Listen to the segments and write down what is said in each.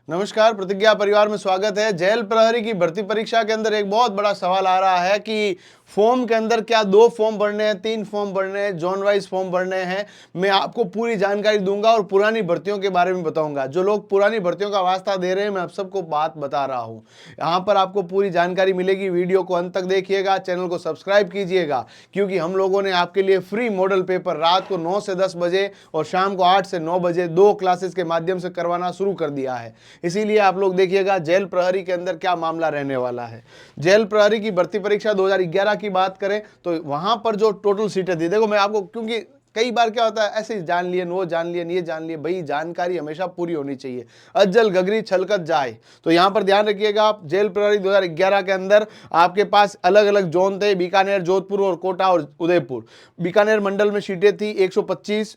नमस्कार, प्रतिज्ञा परिवार में स्वागत है। जेल प्रहरी की भर्ती परीक्षा के अंदर एक बहुत बड़ा सवाल आ रहा है कि फॉर्म के अंदर क्या 2 फॉर्म भरने हैं, 3 फॉर्म भरने हैं, जोन वाइज फॉर्म भरने हैं। मैं आपको पूरी जानकारी दूंगा और पुरानी भर्तियों के बारे में बताऊंगा। जो लोग पुरानी भर्तियों का वास्ता दे रहे हैं, मैं आप सबको बात बता रहा हूं। यहाँ पर आपको पूरी जानकारी मिलेगी। वीडियो को अंत तक देखिएगा, चैनल को सब्सक्राइब कीजिएगा, क्योंकि हम लोगों ने आपके लिए फ्री मॉडल पेपर रात को 9 से 10 बजे और शाम को 8 से 9 बजे 2 क्लासेस के माध्यम से करवाना शुरू कर दिया है। इसीलिए आप लोग देखिएगा जेल प्रहरी के अंदर क्या मामला रहने वाला है। जेल प्रहरी की भर्ती परीक्षा 2011 की बात करें तो वहां पर जो टोटल सीटें थी, देखो मैं आपको, क्योंकि कई बार क्या होता है ऐसे जान लिए, वो जान लिए, ये जान लिए, भाई जानकारी हमेशा पूरी होनी चाहिए। अज्जल गगरी छलकत जाए। तो यहां पर ध्यान रखिएगा आप, जेल प्रहरी 2011 के अंदर आपके पास अलग अलग जोन थे, बीकानेर, जोधपुर और कोटा और उदयपुर। बीकानेर मंडल में सीटें थी 125,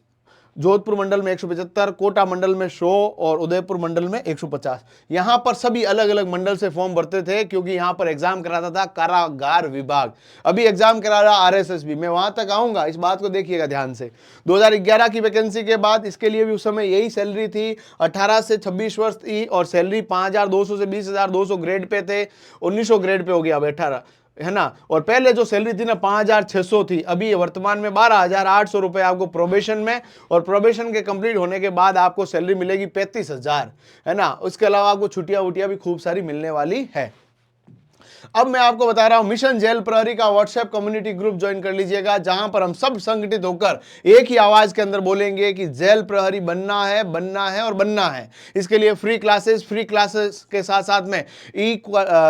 जोधपुर मंडल में 175, कोटा मंडल में 100 और उदयपुर मंडल में 150। यहां पर सभी अलग अलग मंडल से फॉर्म भरते थे, क्योंकि यहां पर एग्जाम कराता था कारागार विभाग। अभी एग्जाम करा रहा आरएसएसबी, मैं वहां तक आऊंगा, इस बात को देखिएगा ध्यान से। 2011 की वैकेंसी के बाद इसके लिए भी उस समय यही सैलरी थी, 18 से 26 वर्ष थी और सैलरी 5200 से 20,200 ग्रेड पे थे। 1900 ग्रेड पे हो गया अब 18, है ना। और पहले जो सैलरी थी ना 5,600 थी, अभी वर्तमान में 12,800 रुपए आपको प्रोबेशन में, और प्रोबेशन के कंप्लीट होने के बाद आपको सैलरी मिलेगी 35,000, है ना। उसके अलावा आपको छुट्टियां वुट्टियां भी खूब सारी मिलने वाली है। अब मैं आपको बता रहा हूं, मिशन जेल प्रहरी का व्हाट्सएप कम्युनिटी ग्रुप ज्वाइन कर लीजिएगा, जहां पर हम सब संगठित होकर एक ही आवाज के अंदर बोलेंगे कि जेल प्रहरी बनना है, बनना है और बनना है। इसके लिए फ्री क्लासेस के साथ साथ में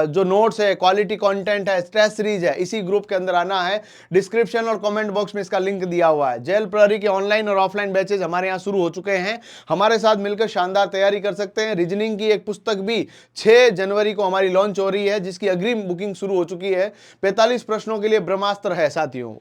जो नोट्स है, क्वालिटी कंटेंट है, स्ट्रेस सीरीज है, इसी ग्रुप के अंदर आना है। डिस्क्रिप्शन और कमेंट बॉक्स में इसका लिंक दिया हुआ है। जेल प्रहरी के ऑनलाइन और ऑफलाइन बैचेज हमारे यहाँ शुरू हो चुके हैं। हमारे साथ मिलकर शानदार तैयारी कर सकते हैं। रीजनिंग की एक पुस्तक भी 6 जनवरी को हमारी लॉन्च हो रही है, जिसकी अग्रिम बुकिंग शुरू हो चुकी है। 45 प्रश्नों के लिए ब्रह्मास्त्र है साथियों।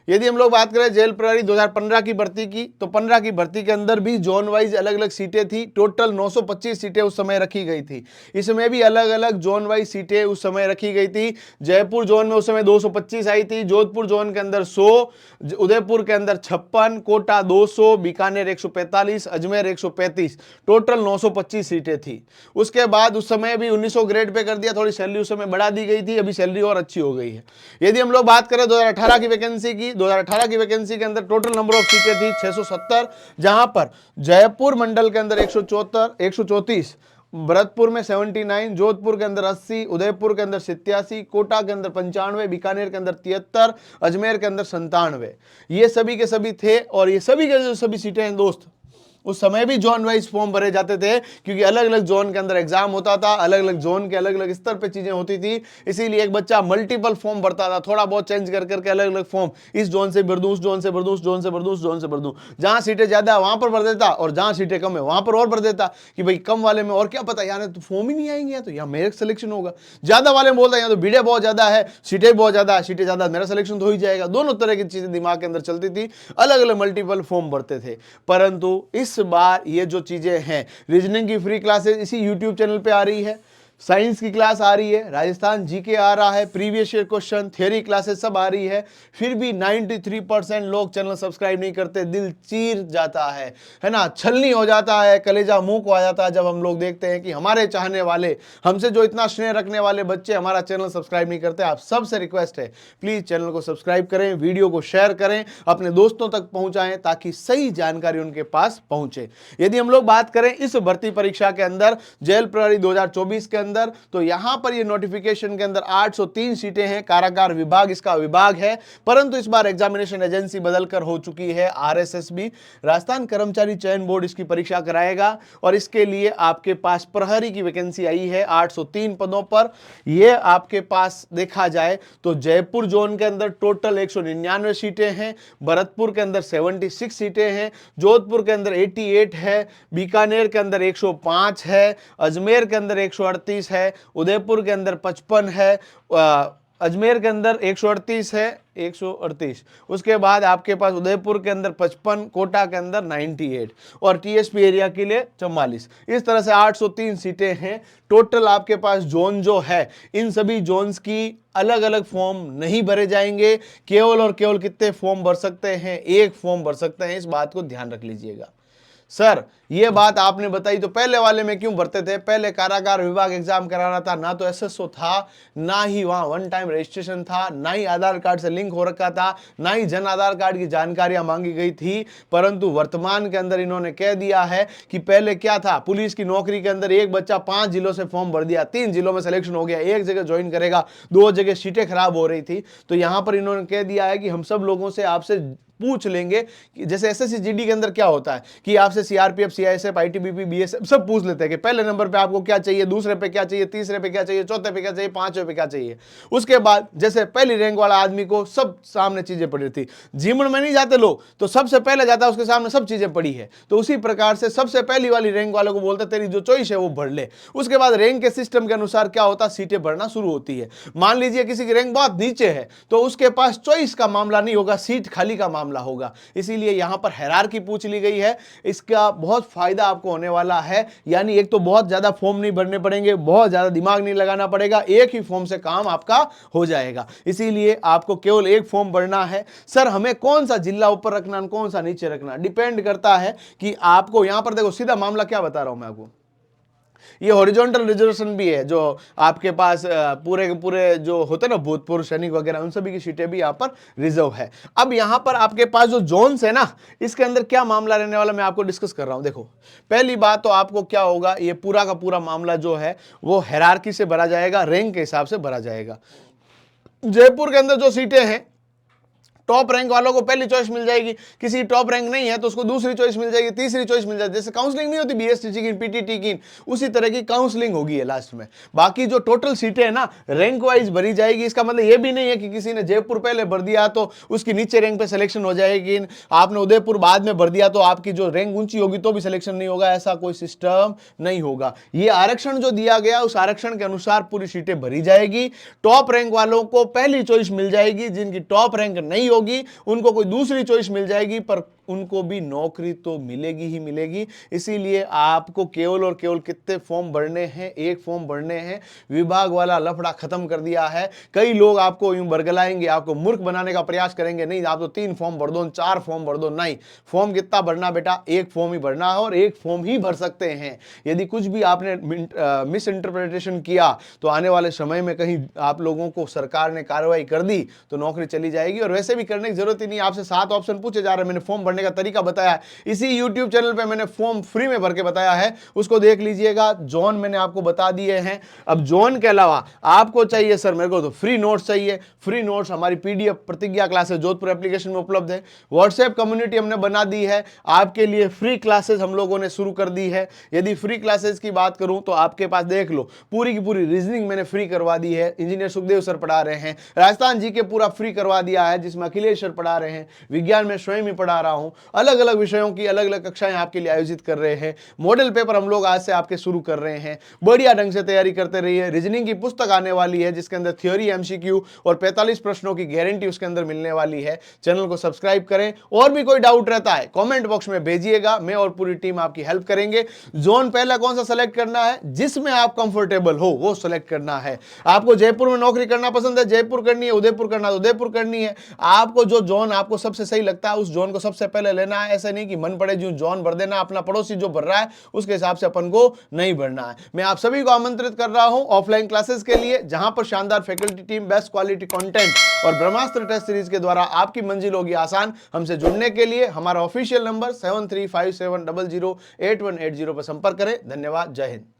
यदि हम लोग बात करें जेल प्रहरी 2015 की भर्ती की, तो 15 की भर्ती के अंदर भी जोन वाइज अलग अलग सीटें थी। टोटल 925 सीटें उस समय रखी गई थी। इसमें भी अलग अलग जोन वाइज सीटें उस समय रखी गई थी। जयपुर जोन में उस समय 225 आई थी, जोधपुर जोन के अंदर 100, उदयपुर के अंदर 56, कोटा 200, बीकानेर 145, अजमेर 135, टोटल 925 सीटें थी। उसके बाद उस समय भी 1900 ग्रेड पे कर दिया, थोड़ी सैलरी उस समय बढ़ा दी गई थी, अभी सैलरी और अच्छी हो गई है। यदि हम लोग बात करें 2018 की वैकेंसी की, 2018 की वैकेंसी के अंदर टोटल नंबर ऑफ सीटें थी 670, जहां पर जयपुर मंडल के अंदर 134, भरतपुर में 79, जोधपुर के अंदर 80, उदयपुर के अंदर 87, कोटा के अंदर 95, बीकानेर के अंदर 73, अजमेर के अंदर 97। ये सभी के सभी थे। और ये सभी के जो सभी सीटें हैं दोस्त, उस समय भी जोन वाइज फॉर्म भरे जाते थे, क्योंकि अलग अलग जोन के अंदर एग्जाम होता था, अलग अलग जोन के अलग अलग स्तर पे चीजें होती थी। इसीलिए एक बच्चा मल्टीपल फॉर्म भरता था, थोड़ा बहुत चेंज कर करके अलग अलग फॉर्म, इस जोन से भर दूं, उस जोन से भर दूं, उस जोन से भर दूं, उस जोन से भर दूं। जहां सीटें ज्यादा है वहां पर भर देता, और जहां सीटें कम है वहां पर और भर देता, कि भाई कम वाले में और क्या पता यार तो फॉर्म ही नहीं आएंगे, तो यहाँ मेरा सिलेक्शन होगा। ज्यादा वाले में बोलता है यहाँ तो भीड़े बहुत ज्यादा है, सीटें बहुत ज्यादा, सीटें ज्यादा, मेरा सिलेक्शन तो हो ही जाएगा। दोनों तरह की चीजें दिमाग के अंदर चलती थी, अलग अलग मल्टीपल फॉर्म भरते थे। परंतु इस बार ये जो चीजें हैं, रीजनिंग की फ्री क्लासेस इसी यूट्यूब चैनल पे आ रही है, साइंस की क्लास आ रही है, राजस्थान जीके आ रहा है, previous year question, theory classes सब आ रही है। फिर भी 93% लोग चैनल सब्सक्राइब नहीं करते। दिल चीर जाता है ना, छलनी हो जाता है, कलेजा मुंह को आ जाता है जब हम लोग देखते हैं कि हमारे चाहने वाले, हमसे जो इतना स्नेह रखने वाले बच्चे हमारा चैनल सब्सक्राइब नहीं करते। आप सबसे रिक्वेस्ट है, प्लीज चैनल को सब्सक्राइब करें, वीडियो को शेयर करें, अपने दोस्तों तक पहुंचाएं, ताकि सही जानकारी उनके पास पहुंचे। यदि हम लोग बात करें इस भर्ती परीक्षा के अंदर, जेल प्रहरी 2024 के अंदर, तो यहां पर ये नोटिफिकेशन के अंदर 803 सीटें हैं। कारागार विभाग इसका विभाग है, परंतु इस बार एग्जामिनेशन एजेंसी बदलकर हो चुकी है आरएसएसबी। राजस्थान कर्मचारी चयन बोर्ड इसकी परीक्षा कराएगा, और इसके लिए आपके पास प्रहरी की वैकेंसी आई है 803 पदों पर। यह आपके पास देखा जाए तो जयपुर जोन के अंदर टोटल 199 सीटें हैं, भरतपुर के अंदर 76 सीटें हैं, जोधपुर के अंदर 88 है, बीकानेर के अंदर 105 है, अजमेर के अंदर 138 है, उदयपुर के अंदर 55 है, अजमेर के अंदर 138 है, 138। उसके बाद आपके पास उदयपुर के अंदर 55, कोटा के अंदर 98 और टीएसपी एरिया के लिए 44। इस तरह से 803 सीटें हैं टोटल। आपके पास जोन जो है, इन सभी जोन्स की अलग अलग फॉर्म नहीं भरे जाएंगे। केवल और केवल कितने फॉर्म भर सकते हैं? एक फॉर्म भर सकते हैं। इस बात को ध्यान रख लीजिएगा। सर ये बात आपने बताई, तो पहले वाले में क्यों भरते थे? पहले कारागार विभाग एग्जाम कराना था, ना तो एसएसओ था, ना ही वहां वन टाइम रजिस्ट्रेशन था, ना ही आधार कार्ड से लिंक हो रखा था, ना ही जन आधार कार्ड की जानकारियां मांगी गई थी। परंतु वर्तमान के अंदर इन्होंने कह दिया है कि पहले क्या था, पुलिस की नौकरी के अंदर एक बच्चा 5 जिलों से फॉर्म भर दिया, 3 जिलों में सिलेक्शन हो गया, एक जगह ज्वाइन करेगा, 2 जगह सीटें खराब हो रही थी। तो यहां पर इन्होंने कह दिया है कि हम सब लोगों से आपसे पूछ लेंगे कि जैसे एसएससी जीडी के अंदर क्या होता है कि आपसे सीआरपीएफ, सीआईएसएफ, आईटीबीपी, बीएसएफ सब पूछ लेते हैं कि पहले नंबर पे आपको क्या चाहिए, दूसरे पे क्या चाहिए, तीसरे पे क्या चाहिए, चौथे पे क्या चाहिए, पांचवे पे क्या चाहिए। उसके बाद जैसे पहली रैंक वाला आदमी को सब सामने चीजें पड़ी थी, जीवन में नहीं जाते लोग तो सबसे पहले जाता है, उसके सामने सब चीजें पड़ी है। तो उसी प्रकार से सबसे पहली वाली रैंक वालों को बोलते तेरी जो चॉइस है वो भर ले। उसके बाद रैंक के सिस्टम के अनुसार क्या होता, सीटें भरना शुरू होती है। मान लीजिए किसी की रैंक बहुत नीचे है तो उसके पास चॉइस का मामला नहीं होगा, सीट खाली का मामला होगा। इसीलिए यहां पर हायरार्की पूछ ली गई है। इसका बहुत फायदा आपको होने वाला है, यानी एक तो बहुत ज्यादा फॉर्म नहीं भरने पड़ेंगे, बहुत ज्यादा दिमाग नहीं लगाना पड़ेगा, एक ही फॉर्म से काम आपका हो जाएगा। इसीलिए आपको केवल एक फॉर्म भरना है। सर हमें कौन सा जिला ऊपर रखना, कौन सा नीचे रखना, डिपेंड करता है कि आपको यहां पर देखो सीधा मामला क्या बता रहा हूं मैं आपको। ये हॉरिजॉन्टल रिजर्वेशन भी है, जो आपके पास पूरे के पूरे जो होते हैं ना भूतपूर्व सैनिक वगैरह, उन सभी की सीटें भी यहाँ पर रिजर्व है। अब यहाँ पर आपके पास जो जोन्स है ना, इसके अंदर क्या मामला रहने वाला मैं आपको डिस्कस कर रहा हूं। देखो पहली बात तो आपको क्या होगा, ये पूरा का पूरा मामला जो है वो हायरार्की से भरा जाएगा, रैंक के हिसाब से भरा जाएगा। जयपुर के अंदर जो सीटें हैं, टॉप रैंक वालों को पहली चॉइस मिल जाएगी, किसी टॉप रैंक नहीं है तो उसको दूसरी चॉइस मिल जाएगी, तीसरी चॉइस मिल जाएगी। जैसे काउंसलिंग नहीं होती बीएसटीसी की, पीटीटी की, उसी तरह की काउंसलिंग होगी है लास्ट में। बाकी जो टोटल सीटें हैं ना रैंक वाइज भरी जाएगी। इसका मतलब ये भी नहीं है कि किसी ने जयपुर पहले भर दिया तो उसकी नीचे रैंक पे सिलेक्शन हो जाएगी, आपने उदयपुर बाद में भर दिया तो आपकी जो रैंक ऊंची होगी तो भी सिलेक्शन नहीं होगा, ऐसा कोई सिस्टम नहीं होगा। ये आरक्षण जो दिया गया उस आरक्षण के अनुसार पूरी सीटें भरी जाएगी। टॉप रैंक वालों को पहली चॉइस मिल जाएगी, जिनकी टॉप रैंक नहीं होगी उनको कोई दूसरी चॉइस मिल जाएगी, पर उनको भी नौकरी तो मिलेगी ही मिलेगी। इसीलिए आपको केवल और केवल कितने फॉर्म भरने हैं, एक फॉर्म भरने हैं। विभाग वाला लफड़ा खत्म कर दिया है। कई लोग आपको यूं बरगलाएंगे, आपको मूर्ख बनाने का प्रयास करेंगे, नहीं आप तो 3 फॉर्म भर दो, 4 फॉर्म भर दो। नहीं, फॉर्म कितना भरना बेटा, एक फॉर्म ही भरना है और एक फॉर्म ही भर सकते हैं। यदि कुछ भी आपने मिस इंटरप्रिटेशन किया तो आने वाले समय में कहीं आप लोगों को सरकार ने कार्रवाई कर दी तो नौकरी चली जाएगी। और वैसे भी करने की जरूरत ही नहीं, आपसे 7 ऑप्शन पूछे जा रहे हैं, मैंने फॉर्म भरने का तरीका बताया है। इसी YouTube चैनल पे मैंने फॉर्म फ्री में भर के बताया है, उसको देख लीजिएगा। जोन मैंने आपको बता दिए हैं। अब जोन के अलावा आपको चाहिए सर मेरे को तो फ्री नोट्स चाहिए। फ्री नोट्स हमारी पीडीएफ प्रतिज्ञा क्लासेस जोधपुर एप्लीकेशन में उपलब्ध है। व्हाट्सएप कम्युनिटी हमने बना दी है आपके लिए, फ्री क्लासेस हम लोगों ने शुरू कर दी है। यदि फ्री क्लासेस की बात करूं तो आपके पास देख लो पूरी की पूरी रीजनिंग मैंने फ्री करवा दी है, इंजीनियर सुखदेव सर पढ़ा रहे हैं। राजस्थान जी के पूरा फ्री करवा दिया है जिसमें अखिलेश सर पढ़ा रहे हैं। विज्ञान में स्वयं ही पढ़ा रहा हूं। अलग अलग विषयों की अलग अलग कक्षाएं आपके लिए आयोजित कर रहे हैं। मॉडल पेपर हम लोग आज से आपके शुरू कर रहे हैं। बढ़िया ढंग से तैयारी करते रहिए। रीजनिंग की पुस्तक आने वाली है जिसके अंदर थ्योरी, एमसीक्यू और 45 प्रश्नों की गारंटी उसके अंदर मिलने वाली है। चैनल को सब्सक्राइब करें। और भी कोई डाउट रहता है कमेंट बॉक्स में भेजिएगा, मैं और पूरी टीम आपकी हेल्प करेंगे। जोन पहला कौन सा सेलेक्ट करना है, जिसमें आप कंफर्टेबल हो वो सेलेक्ट करना है। आपको जयपुर में नौकरी करना पसंद है, जयपुर करनी है, उदयपुर करना है, उदयपुर करनी है। आपको जो जोन आपको सबसे सही लगता है उस जोन को सबसे पहले लेना है। ऐसा नहीं कि मन पड़े जो जोन भर देना, अपना पड़ोसी जो भर रहा है उसके हिसाब से अपन को नहीं भरना है। मैं आप सभी को आमंत्रित कर रहा हूं ऑफलाइन क्लासेस के लिए, जहां पर शानदार faculty team, best quality content और ब्रह्मास्त्र टेस्ट सीरीज के द्वारा आपकी मंजिल होगी आसान। हमसे जुड़ने के लिए हमारा ऑफिशियल नंबर 7357008180 पर संपर्क करें। धन्यवाद, जय हिंद।